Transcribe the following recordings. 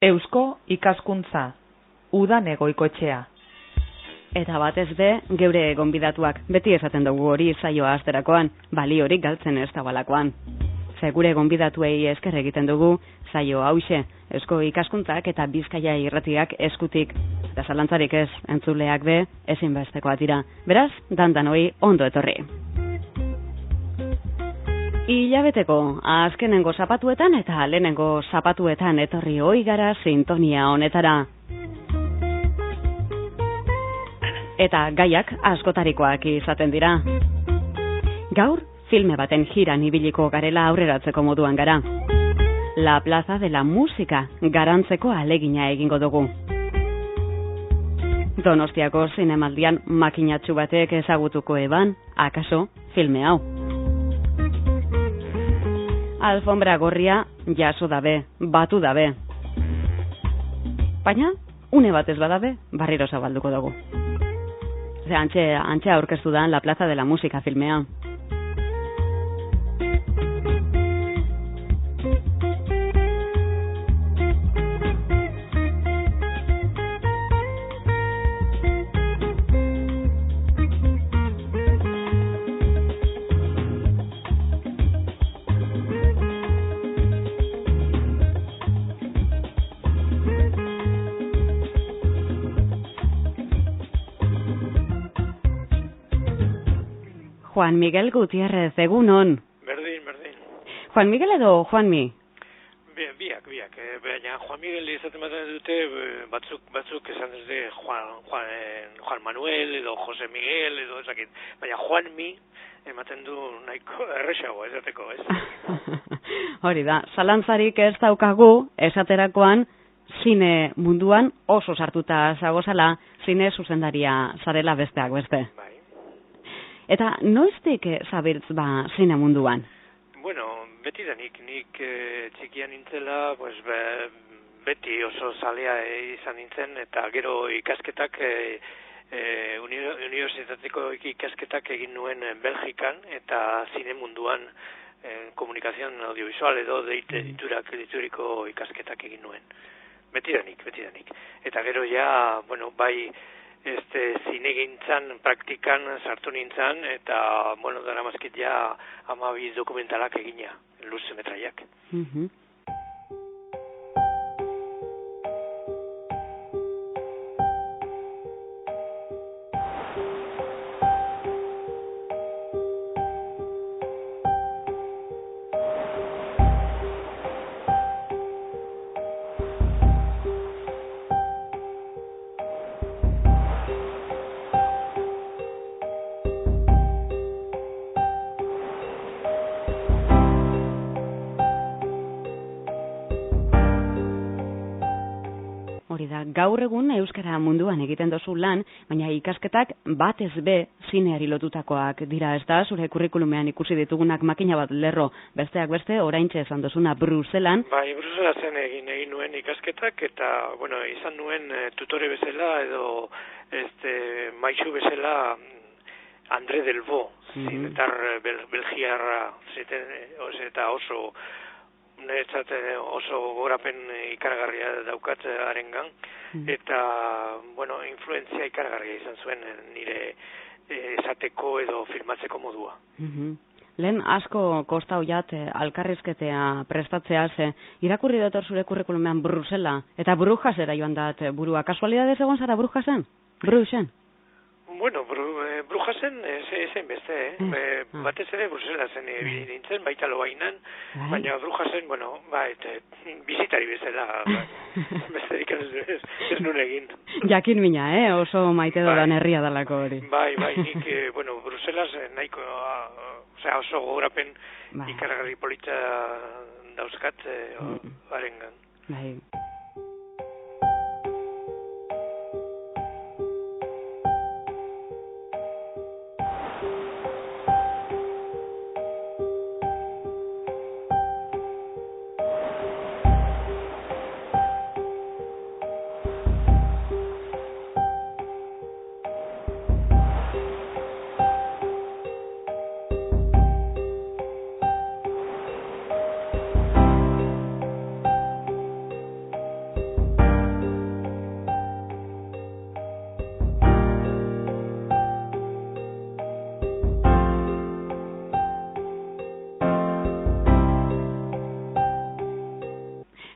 Eusko ikaskuntza, udan egoikoetxea. Eta batez be, geure gonbidatuak, beti esaten dugu hori saioa asterakoan, baliorik galtzen ez dagoelakoan. Gure gonbidatuei esker egiten dugu, saio hauxe, Eusko ikaskuntzak eta Bizkaia irratiak eskutik. Eta zalantzarik ez, entzuleak be, ezinbestekoak dira. Beraz, dandanoi ondo etorri. Hilabeteko, azkenengo zapatuetan eta lehenengo zapatuetan etorri hoi gara sintonia honetara. Eta gaiak askotarikoak izaten dira. Gaur, filme baten jiran ibiliko garela aurreratzeko moduan gara. La Plaza de la Música garantzeko alegina egingo dugu. Donostiako zinemaldian makinatxu batek ezagutuko eban, akaso, filme hau. Alfombra gorria jaso dabe, batu dabe. Baina, une batez badabe, barriro zabalduko dugu. Antxe aurkeztu da La Plaza de la Música filmea. Juan Miguel Gutiérrez, egunon. Berdin. Juan Miguel edo Juanmi? Biak. Baina Juan Miguel izaten baten dute batzuk esan desde Juan Manuel edo Jose Miguel edo ezakit. Baina Juanmi ematen du nahiko erresago esateko, ez? Hori da, zalantzarik ez daukagu esaterakoan zine munduan oso sartuta zagozala, zine zuzendaria zarela besteak beste. Bai. Eta noiztik zabiltz zine munduan? Bueno, beti da nik txikian nintzela, pues, beti oso zalea izan nintzen, eta gero ikasketak, unibertsitateko ikasketak egin nuen Belgikan, eta zine munduan komunikazioan audiovisual edo deituriko ikasketak egin nuen. Beti da nik. Eta gero ja, bueno, bai, zinegintzan, praktikan sartu nintzen, eta, bueno, daramazkit ja 12 dokumentalak egina, luzemetraiak. Hori da, gaur egun euskara munduan egiten dozu lan, baina ikasketak batez be zineari lotutakoak dira, ez da? Zure kurrikulumean ikusi ditugunak makina bat lerro, besteak beste, oraintxe esan dozuna Bruselan. Bai, Bruselasen egin nuen ikasketak, eta, bueno, izan nuen tutore bezala edo maixu bezala André Delvaux, zinetar belgiarra, eta niretzat oso gorapen ikaragarria daukat harengan, eta, bueno, influentzia ikaragarria izan zuen nire esateko edo filmatzeko modua. Lehen asko kostau jat alkarrizketea prestatzea, irakurri dotor zure kurrikulumean Brusela, eta Brujasera joan dat burua. Kasualidadez egon zara Brujasen? Bruxen? Bueno, Brujasen ezen beste, batez ere Bruselasen nintzen, baita Lobainan, baina Brujasen, bueno, bizitari bezala, besterik ez nun egin. Jakin mina, oso maite dodan herria dalako hori. Bai, nik, bueno, Bruselas nahiko, oso gogorapen ikaragarri politza dauzkat harengan. Bai.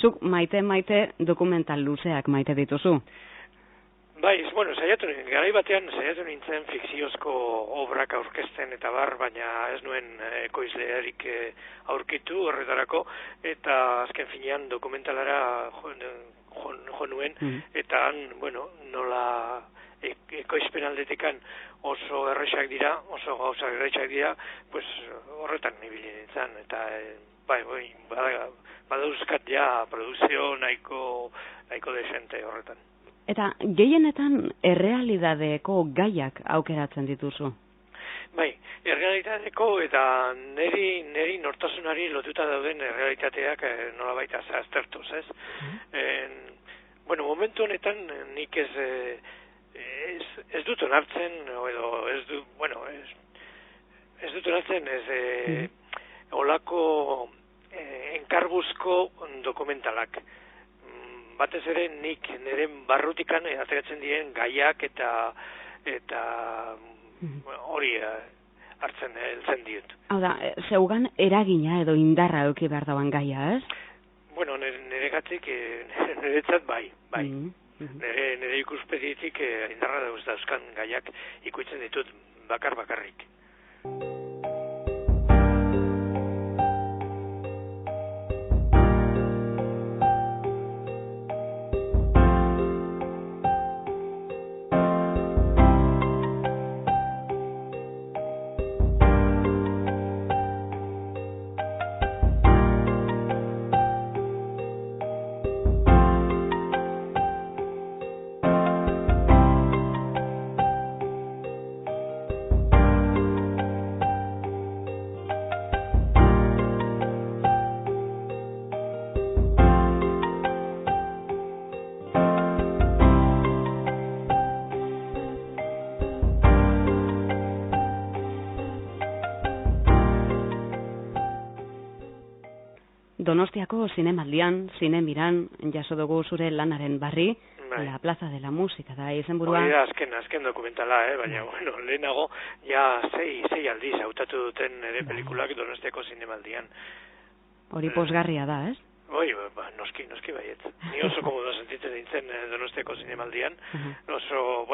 Zuk maite dokumental luzeak maite dituzu. Bai, garai batean saiatu nintzen fikziozko obrak aurkezten eta bar, baina ez nuen ekoizlearik aurkitu horretarako, eta azken finean dokumentalara jo nuen, eta han, nola ekoizpen aldetikan oso errexak dira, oso gauza errexak dira, pues horretan ibili nintzen, eta badauzkat ja produkzio nahiko desente horretan. Eta gehienetan errealidadeko gaiak aukeratzen dituzu? Bai, errealitateko eta neri nortasunari lotuta dauden errealitateak nolabait aztertuz, ez? Momentu honetan nik ez dut onartzen, edo ez dut onartzen olako enkarbuzko dokumentalak. Batez ere nik neren barrutikan ateratzen diren gaiak eta hori hartzen heltzen diot. Hau da, zeugan eragina edo indarra eduki behar dagoen gaia, ez? Niregatik, niretzat bai. Nire ikuspegietik indarra dauzkan gaiak ikutzen ditut bakarrik. Donostiako zinemaldian, Zinemiran, jaso dugu zure lanaren barri, La Plaza de la Música, da izenburua. Hori da azken dokumentala, baina, lehenago, ja sei aldiz hautatu duten ere pelikulak Donostiako Zinemaldian. Hori posgarria da, ez? Noski baiet. Ni oso komodo sentitzen nintzen Donostiako Zinemaldian, oso,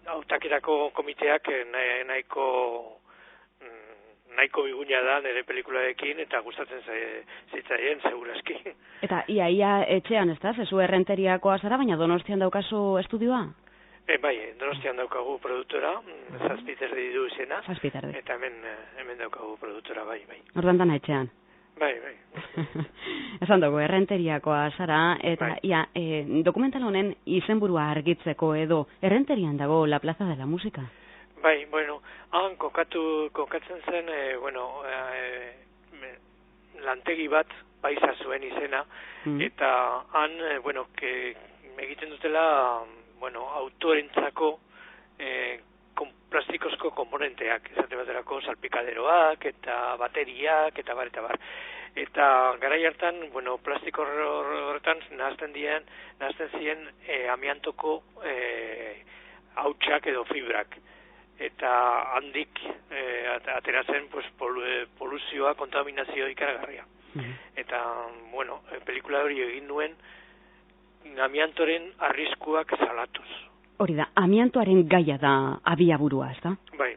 hautaketako komiteak nahiko biguina da nire pelikularekin eta gustatzen zitzaien segurazki. Eta ia etxean, ez da? Zezu errenteriakoa zara, baina Donostian daukazu estudioa? Bai, Donostian daukagu produktora, Zazpiterdi du izena. Zazpiterdi. Eta hemen daukagu produktora, bai. Ordan dana etxean? Bai. Esan dugu, errenteriakoa zara, eta dokumental honen izenburua argitzeko edo, errenterian dago La Plaza de la Música? Bai, han kokatzen zen, lantegi bat Baiza zuen izena, eta han, egiten dutela, autorentzako plastikozko komponenteak, esate baterako salpikaderoak eta bateriak eta bar. Eta garai hartan, plastiko horretan nahazten ziren amiantoko hautsak edo fibrak. Eta handik ateratzen poluzioa, kontaminazio ikaragarria. Eta, pelikula hori egin nuen amiantoren arriskuak salatuz. Hori da, amiantoaren gaia da abiaburua, ez da? Bai.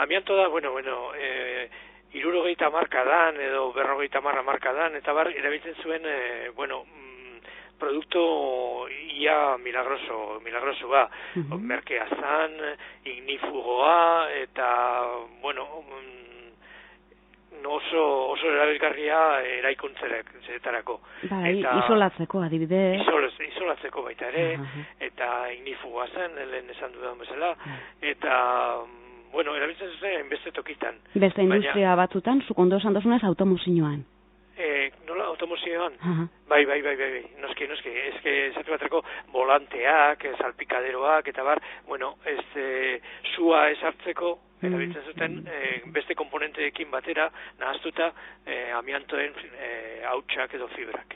Amianto da, 70 hamarkadan edo 50 hamarkadan, eta erabiltzen zuen, produkto ia milagrosoa, merkea zan, ignifugoa, eta, oso erabilgarria eraikuntzetarako. Bai, isolatzeko adibidez. Isolatzeko baita ere, eta ignifugoa zen, lehen esan dudan bezala, eta, erabiltzen zuen beste tokitan. Beste industria batzutan, zuk ondo esan dozunez automozioan. Nola automozioan? Bai. Noski. Esate baterako volanteak, salpikaderoak, eta bar, sua esartzeko, erabiltzen zuten, beste komponenteekin batera, nahaztuta, amiantoen hautsak edo fibrak.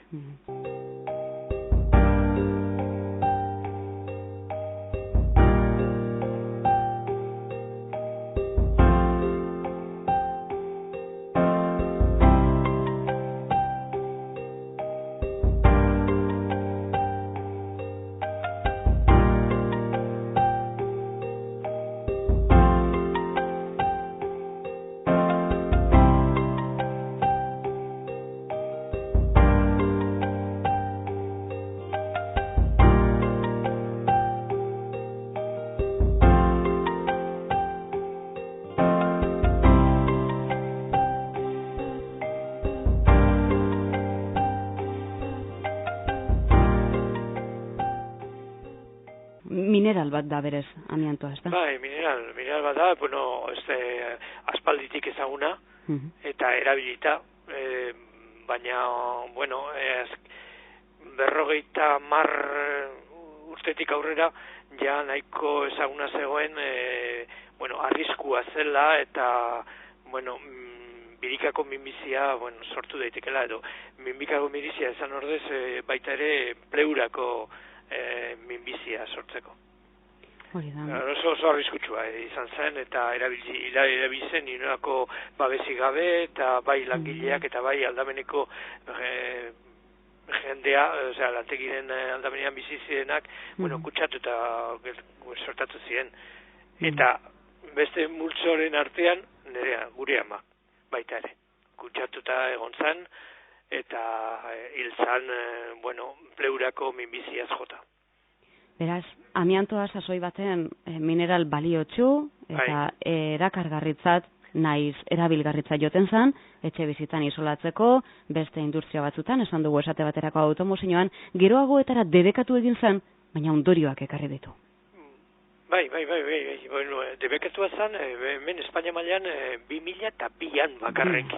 mineral bat da berez, amiantoa, ez da? Bai, mineral bat da, bueno, aspalditik ezaguna, eta erabilita, baina, bueno, 50 urtetik aurrera, ja nahiko ezaguna zegoen, bueno, arriskua zela, eta, bueno, birikako minbizia, bueno, sortu daitekela, edo, minbikako minbizia esan ordez, baita ere pleurako minbizia sortzeko. Oso arriskutsua izan zen, eta erabiltzen inolako babesi gabe, eta bai langileak, eta bai aldameneko jendea, osea, lantegiren aldamenean bizi zirenak, bueno, kutsatu eta sortatu ziren. Eta beste multzoren artean, nerea, gure ama, baita ere. Kutsatuta egon zen, eta hil zen, bueno, pleurako minbiziaz jota. Beraz, amiantoa sasoi baten mineral baliotsu eta erakargarritzat naiz erabilgarritza joten zen, etxe bizitan isolatzeko, beste industria batzutan, esan dugu esate baterako automozioan, geroagoetara debekatu egin zen, baina ondorioak ekarri ditu. Bai, bueno, debekatua zen, hemen Espainia mailan 2002an bakarrik.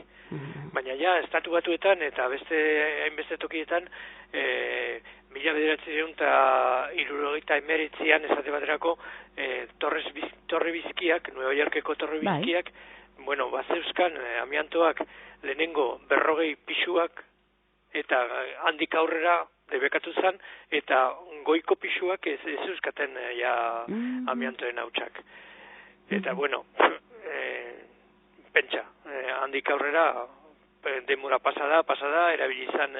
Baina ja, estatu batuetan eta hainbeste tokietan, 1979an esate baterako torre bizkiak, Nueva Yorkeko torre bizkiak, bueno, bazeuzkan amiantoak lehenengo 40 pisuak eta handik aurrera debekatu zen, eta goiko pisuak ez euskaten amiantoen hautsak. Eta, bueno, pentsa, handik aurrera denbora pasada, erabili izan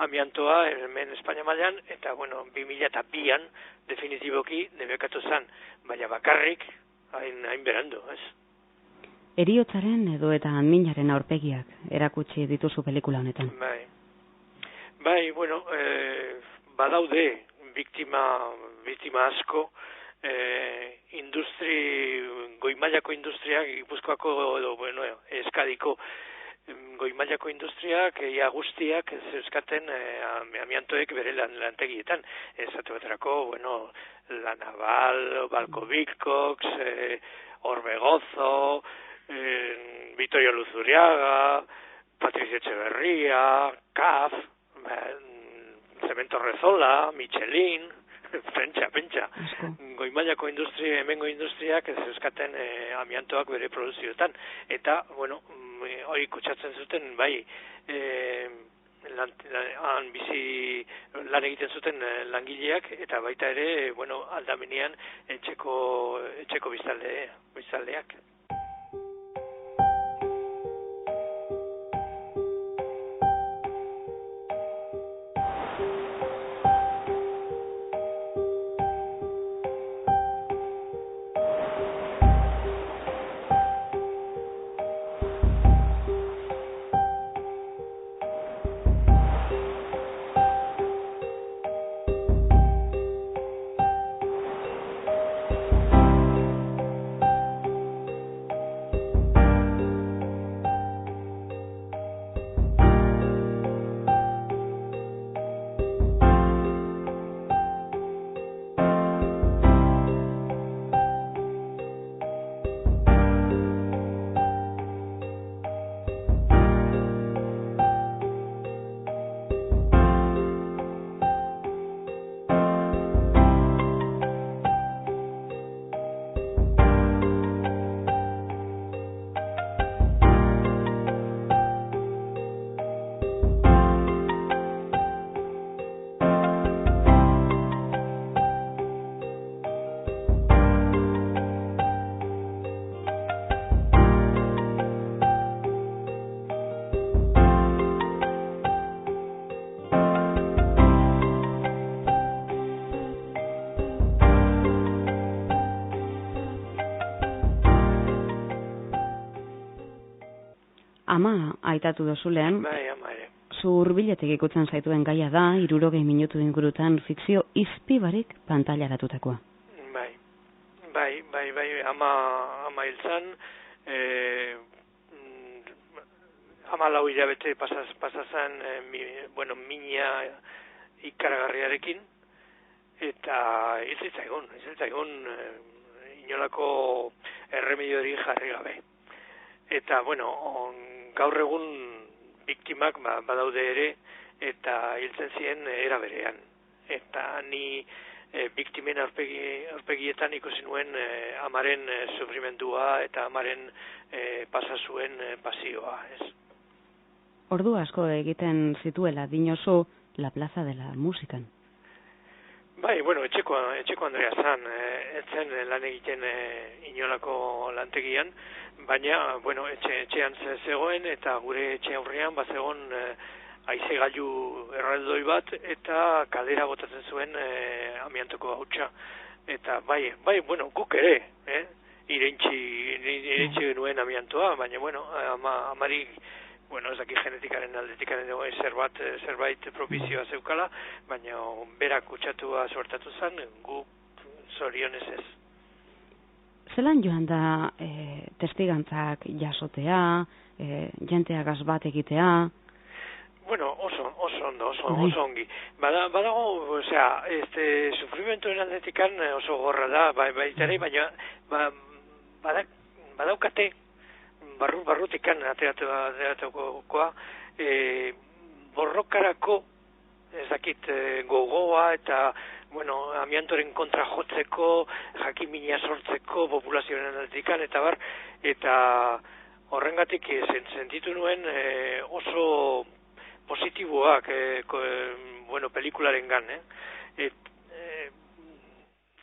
amiantoa hemen Espainia mailan, eta, bueno, 2002an definitiboki debekatu zen, baina bakarrik hain berandu, ez? Heriotzaren edo eta minaren aurpegiak erakutsi dituzu pelikula honetan. Bai, bueno, badaude biktima asko, goimailako industriak, Gipuzkoako edo, bueno, Euskadiko goimailako industriak, guztiak zeuzkaten amiantoek bere lantegietan. Esate baterako, bueno, La Naval, Balkovik-Cox, Orbegozo, Vittorio Luzuriaga, Patricia Echeverría, CAF, Cemento Rezola, Michelin, pentsa. Goimailako hemengo industriak zeuzkaten amiantoak bere produzioetan. Eta, bueno, hori kutsatzen zuten, bai, lan egiten zuten langileak, eta baita ere, bueno, aldamenean etxeko biztanleak. Ama aitatu dozulean, Bai, ama ere. zu hurbiletik ikutzen zaituen gaia da, 60 minutu ingurutan fikzio izpibarik pantailaratutakoa. Bai, ama hiltzan, ama 4 hilabete pasazan, bueno, mina ikaragarriarekin, eta ez zitzaigun inolako erremediorik jarri gabe. Eta, bueno, gaur egun biktimak badaude ere, eta hiltzen ziren era berean. Eta ni biktimen aurpegietan ikusi nuen amaren sufrimendua eta amaren pasa zuen pasioa, ez? Ordu asko egiten zituela dinozu La Plaza de la Musican. Bai, bueno, etxeko Andrea zan, etzen lan egiten inolako lantegian, baina, bueno, etxean zegoen eta gure etxe aurrean bazegon haize gailu erraldoi bat eta kalera botatzen zuen amiantoko hautsa. Eta bai, bueno, guk ere, irentxi genuen amiantoa, baina, bueno, amari, bueno, ez daki genetikaren aldetikaren zerbait propizioa zeukala, baina berak kutsatua sortatu zen, guk zorionez ez. Zelan joan da testigantzak jasotea, jenteagaz bat egitea? Bueno, oso ongi. Badago, osea, sufrimentuen aldetikan oso gorra da, baita ere, baina badaukate, barrutikan ateratukoa, borrokarako, ez dakit, gogoa eta, bueno, amiantoren kontra jotzeko, jakimina sortzeko, populazioaren aldetikan, eta horrengatik sentitu nuen oso positiboak, bueno, pelikularen gan,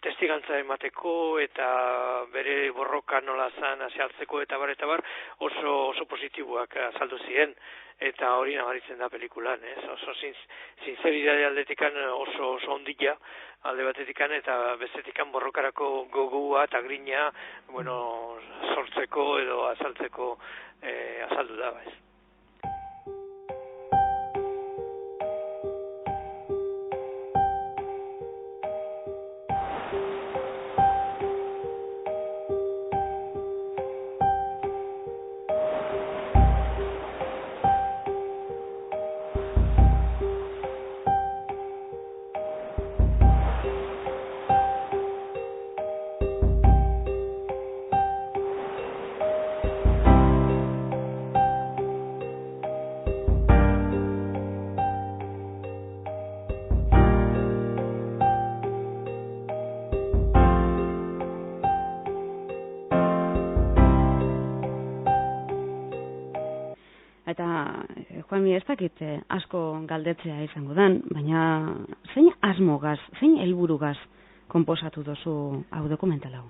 testigantza emateko eta bere borroka nola zan asealtzeko eta bar, oso positiboak azaldu ziren, eta hori nabaritzen da pelikulan, oso sinceridade aldetikan oso ondila, alde batetikan eta bestetikan borrokarako gogua eta grina, bueno, sortzeko edo azaltzeko azaldu da, ez. Eta, Juanmi, ez dakit asko galdetzea izango dan, baina zein asmogaz, zein helburugaz konposatu duzu hau dokumental hau?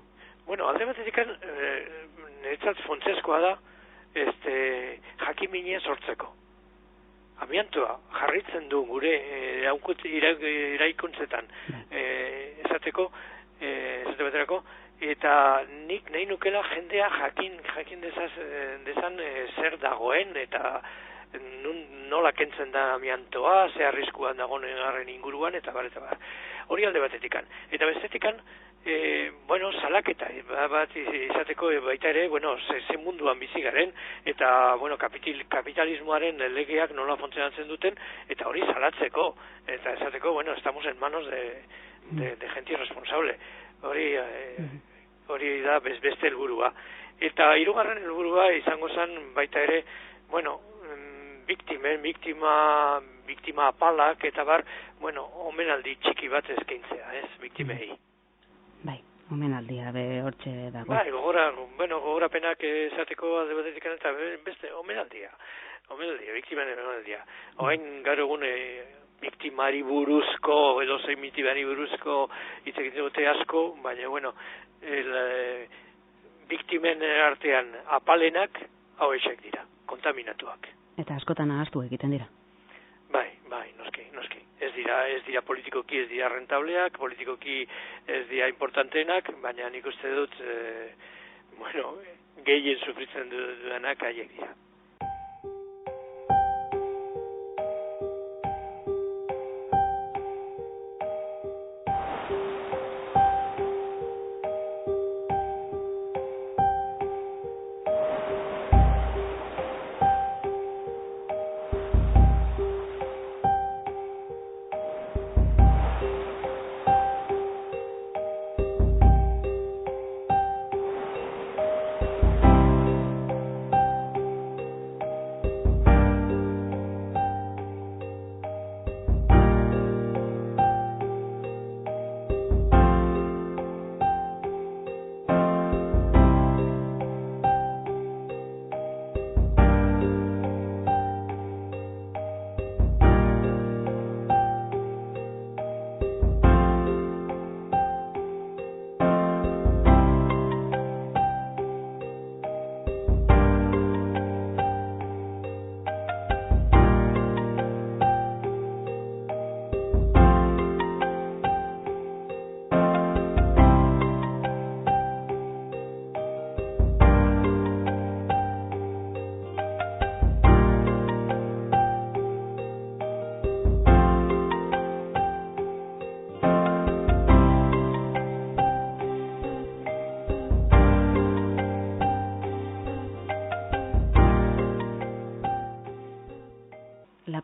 Bueno, alde batetik niretzat fontzeskoa da jakimina sortzeko. Amiantoa jarritzen du gure eraikuntzetan esate baterako, eta nik nahi nukela jendea jakin dezan zer dagoen eta nola kentzen da amiantoa, ze arriskuan dagoen harren inguruan, eta bar. Hori alde batetikan. Eta bestetikan, bueno, salaketa bat izateko baita ere, bueno, ze munduan bizi garen, eta, bueno, kapitalismoaren legeak nola funtzionatzen duten, eta hori salatzeko, eta esateko, bueno, estamos en manos de gente irresponsable. Hori da beste helburua. Eta hirugarren helburua izango zen baita ere, bueno, biktima apalak eta bar, bueno, omenaldi txiki bat eskaintzea, ez, biktimei. Bai, omenaldia hortxe dago. Bai, gogorapenak esateko alde batetik eta beste omenaldia, biktimaren omenaldia. Orain gaur egun biktimari buruzko, edo zein biktimari buruzko hitz egiten dute asko, baina, bueno, biktimen artean apalenak hauexek dira, kontaminatuak. Eta askotan ahaztu egiten dira. Bai, noski. Ez dira politikoki ez dira rentableak, politikoki ez dira importanteenak, baina nik uste dut, bueno, gehien sufritzen duenak haiek dira.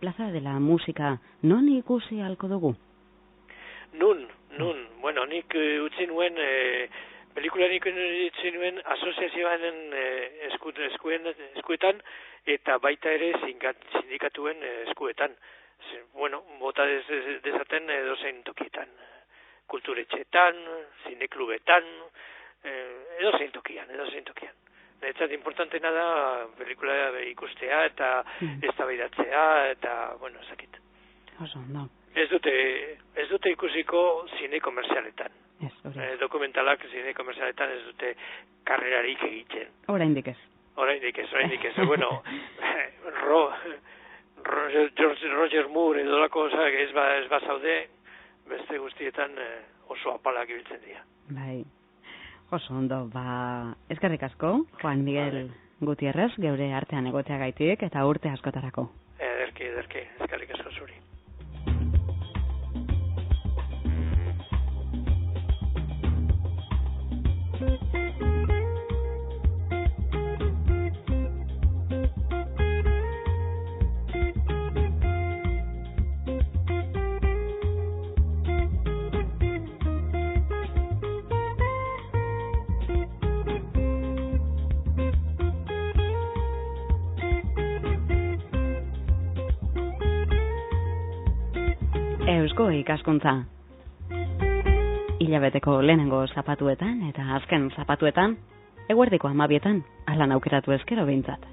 Plaza de la Música, non ikusi halko dugu? Nun, bueno, nik utzi nuen, pelikularik utzi nuen asoziazioaren eskuetan, eta baita ere sindikatuen eskuetan. Bueno, bota dezaten edozein tokietan. Kulturetxetan, zineklubetan, edozein tokian. Netzat importantena da pelikula ikustea eta eztabaidatzea eta, bueno, ezakit. Oso, no. Ez dute ikusiko zine komerzialetan. Dokumentalak zine komerzialetan ez dute karrerarik egiten. Oraindik ez. Bueno, Roger Moore edo lako ez bazaude, beste guztietan oso apalak ibiltzen dira. Bai. Oso ondo, eskerrik asko, Juan Miguel Gutierrez, geure artean egoteagaitik eta urte askotarako. Ederki, eskerrik asko zuri. Eusko ikaskuntza. Hilabeteko lehenengo zapatuetan eta azken zapatuetan, eguerdiko 12etan, alan aukeratu ezkero behintzat.